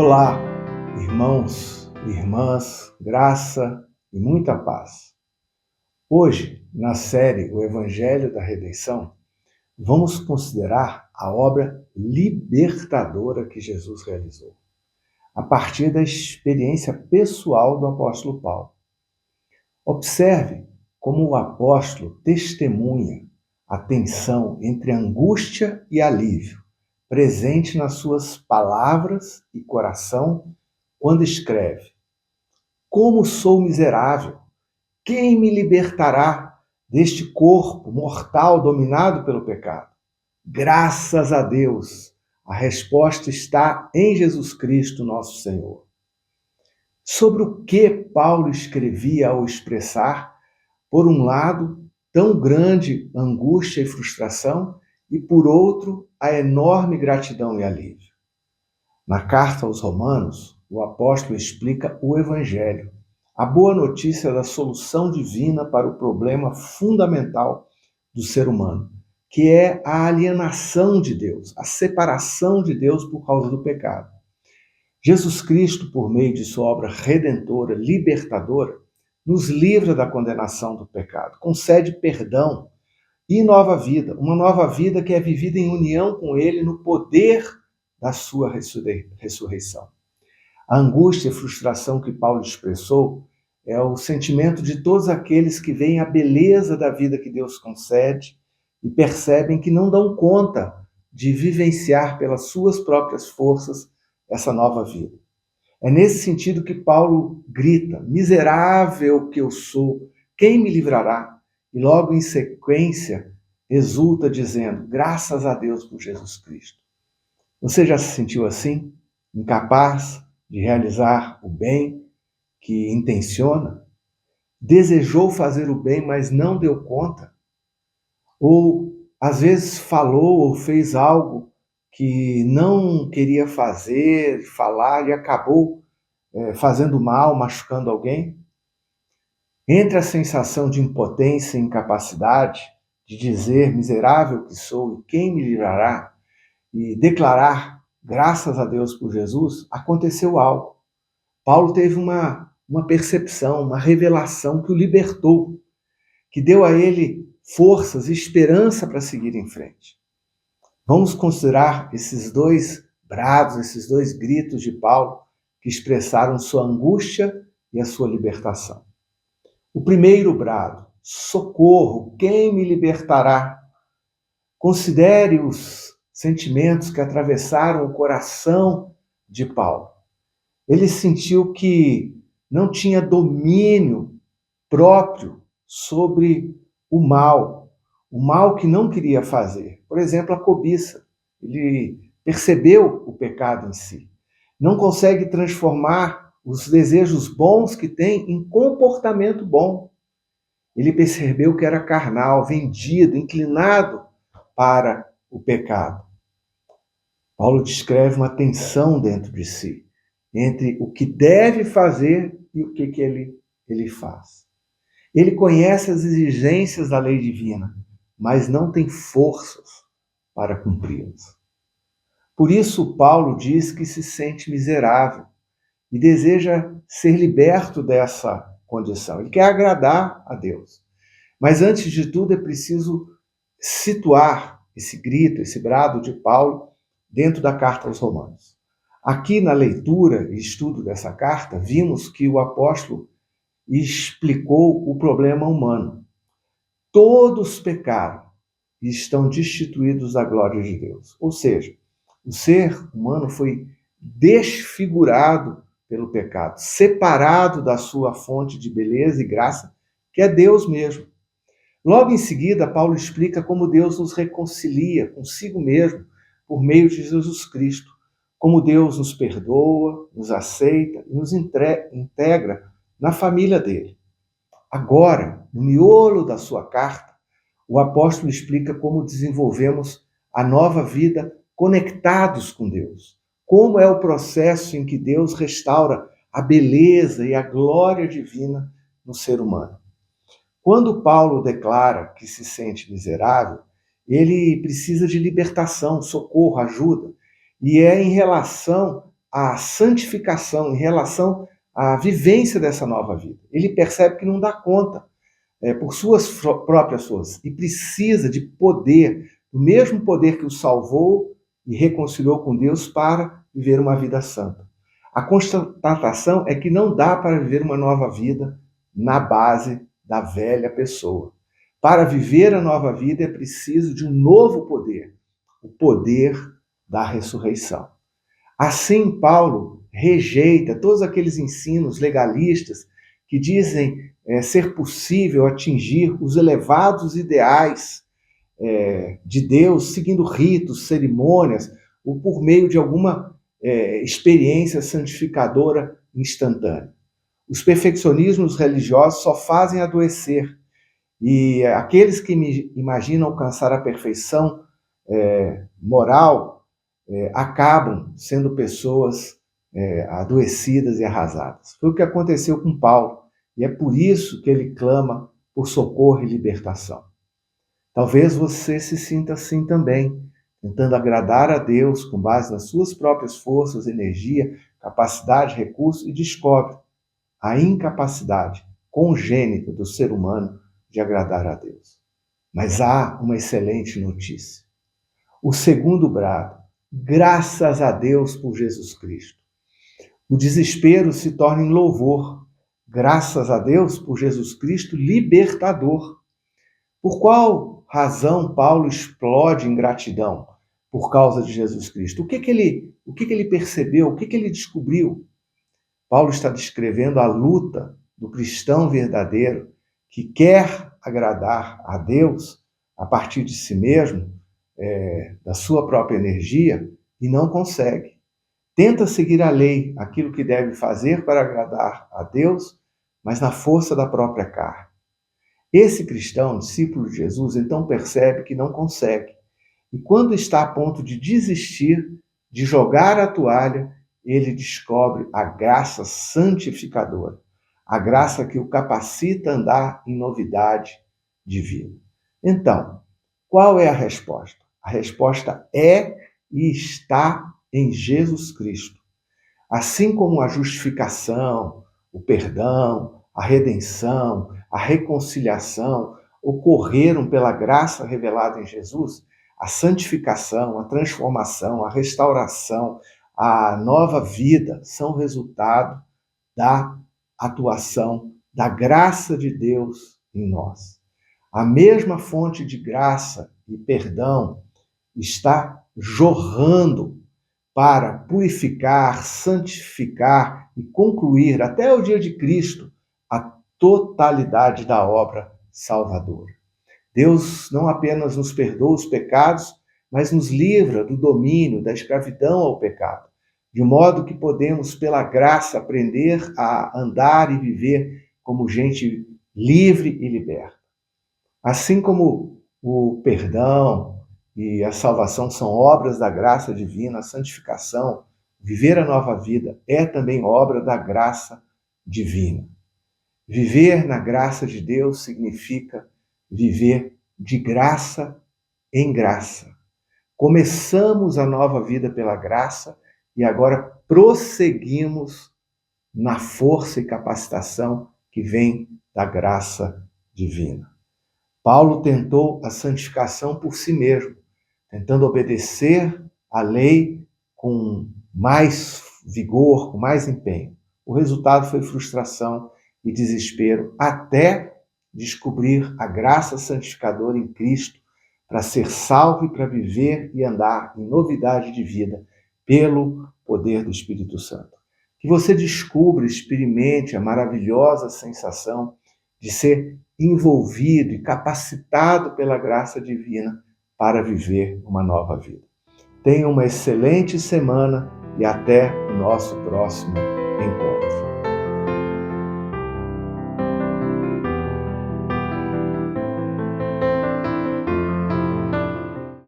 Olá, irmãos e irmãs, graça e muita paz. Hoje, na série O Evangelho da Redenção, vamos considerar a obra libertadora que Jesus realizou, a partir da experiência pessoal do apóstolo Paulo. Observe como o apóstolo testemunha a tensão entre angústia e alívio, presente nas suas palavras e coração, quando escreve: Como sou miserável! Quem me libertará deste corpo mortal dominado pelo pecado? Graças a Deus, a resposta está em Jesus Cristo, nosso Senhor. Sobre o que Paulo escrevia ao expressar, por um lado, tão grande angústia e frustração, e por outro, a enorme gratidão e alívio. Na carta aos Romanos, o apóstolo explica o Evangelho, a boa notícia da solução divina para o problema fundamental do ser humano, que é a alienação de Deus, a separação de Deus por causa do pecado. Jesus Cristo, por meio de sua obra redentora, libertadora, nos livra da condenação do pecado, concede perdão e nova vida, uma nova vida que é vivida em união com Ele no poder da sua ressurreição. A angústia e frustração que Paulo expressou é o sentimento de todos aqueles que veem a beleza da vida que Deus concede e percebem que não dão conta de vivenciar pelas suas próprias forças essa nova vida. É nesse sentido que Paulo grita: miserável que eu sou, quem me livrará? E logo em sequência exulta dizendo: graças a Deus por Jesus Cristo. Você já se sentiu assim? Incapaz de realizar o bem que intenciona? Desejou fazer o bem, mas não deu conta? Ou às vezes falou ou fez algo que não queria fazer, falar e acabou fazendo mal, machucando alguém? Entre a sensação de impotência e incapacidade, de dizer miserável que sou e quem me livrará, e declarar graças a Deus por Jesus, aconteceu algo. Paulo teve uma percepção, uma revelação que o libertou, que deu a ele forças e esperança para seguir em frente. Vamos considerar esses dois brados, esses dois gritos de Paulo que expressaram sua angústia e a sua libertação. O primeiro brado: socorro, quem me libertará? Considere os sentimentos que atravessaram o coração de Paulo. Ele sentiu que não tinha domínio próprio sobre o mal que não queria fazer. Por exemplo, a cobiça. Ele percebeu o pecado em si. Não consegue transformar os desejos bons que tem em comportamento bom. Ele percebeu que era carnal, vendido, inclinado para o pecado. Paulo descreve uma tensão dentro de si, entre o que deve fazer e o que ele faz. Ele conhece as exigências da lei divina, mas não tem forças para cumpri-las. Por isso, Paulo diz que se sente miserável e deseja ser liberto dessa condição. Ele quer agradar a Deus. Mas, antes de tudo, é preciso situar esse grito, esse brado de Paulo dentro da carta aos Romanos. Aqui, na leitura e estudo dessa carta, vimos que o apóstolo explicou o problema humano. Todos pecaram e estão destituídos da glória de Deus. Ou seja, o ser humano foi desfigurado pelo pecado, separado da sua fonte de beleza e graça, que é Deus mesmo. Logo em seguida, Paulo explica como Deus nos reconcilia consigo mesmo por meio de Jesus Cristo, como Deus nos perdoa, nos aceita e nos integra na família dele. Agora, no miolo da sua carta, o apóstolo explica como desenvolvemos a nova vida conectados com Deus. Como é o processo em que Deus restaura a beleza e a glória divina no ser humano. Quando Paulo declara que se sente miserável, ele precisa de libertação, socorro, ajuda. E é em relação à santificação, em relação à vivência dessa nova vida. Ele percebe que não dá conta por suas próprias forças e precisa de poder, o mesmo poder que o salvou e reconciliou com Deus para viver uma vida santa. A constatação é que não dá para viver uma nova vida na base da velha pessoa. Para viver a nova vida é preciso de um novo poder, o poder da ressurreição. Assim, Paulo rejeita todos aqueles ensinos legalistas que dizem ser possível atingir os elevados ideais de Deus seguindo ritos, cerimônias, ou por meio de alguma experiência santificadora instantânea. Os perfeccionismos religiosos só fazem adoecer, e aqueles que imaginam alcançar a perfeição moral acabam sendo pessoas adoecidas e arrasadas. Foi o que aconteceu com Paulo, e é por isso que ele clama por socorro e libertação. Talvez você se sinta assim também, tentando agradar a Deus com base nas suas próprias forças, energia, capacidade, recursos, e descobre a incapacidade congênita do ser humano de agradar a Deus. Mas há uma excelente notícia. O segundo brado, graças a Deus por Jesus Cristo. O desespero se torna em louvor, graças a Deus por Jesus Cristo libertador. Por qual razão Paulo explode em gratidão por causa de Jesus Cristo? O que ele percebeu? O que ele descobriu? Paulo está descrevendo a luta do cristão verdadeiro que quer agradar a Deus a partir de si mesmo, da sua própria energia, e não consegue. Tenta seguir a lei, aquilo que deve fazer para agradar a Deus, mas na força da própria carne. Esse cristão, discípulo de Jesus, então percebe que não consegue. E quando está a ponto de desistir, de jogar a toalha, ele descobre a graça santificadora, a graça que o capacita a andar em novidade de vida. Então, qual é a resposta? A resposta é e está em Jesus Cristo. Assim como a justificação, o perdão, a redenção, a reconciliação ocorreram pela graça revelada em Jesus, a santificação, a transformação, a restauração, a nova vida são resultado da atuação da graça de Deus em nós. A mesma fonte de graça e perdão está jorrando para purificar, santificar e concluir até o dia de Cristo a totalidade da obra salvadora. Deus não apenas nos perdoa os pecados, mas nos livra do domínio, da escravidão ao pecado, de modo que podemos, pela graça, aprender a andar e viver como gente livre e liberta. Assim como o perdão e a salvação são obras da graça divina, a santificação, viver a nova vida, é também obra da graça divina. Viver na graça de Deus significa viver de graça em graça. Começamos a nova vida pela graça e agora prosseguimos na força e capacitação que vem da graça divina. Paulo tentou a santificação por si mesmo, tentando obedecer à lei com mais vigor, com mais empenho. O resultado foi frustração e desespero, até descobrir a graça santificadora em Cristo para ser salvo e para viver e andar em novidade de vida pelo poder do Espírito Santo. Que você descubra, experimente a maravilhosa sensação de ser envolvido e capacitado pela graça divina para viver uma nova vida. Tenha uma excelente semana e até o nosso próximo encontro.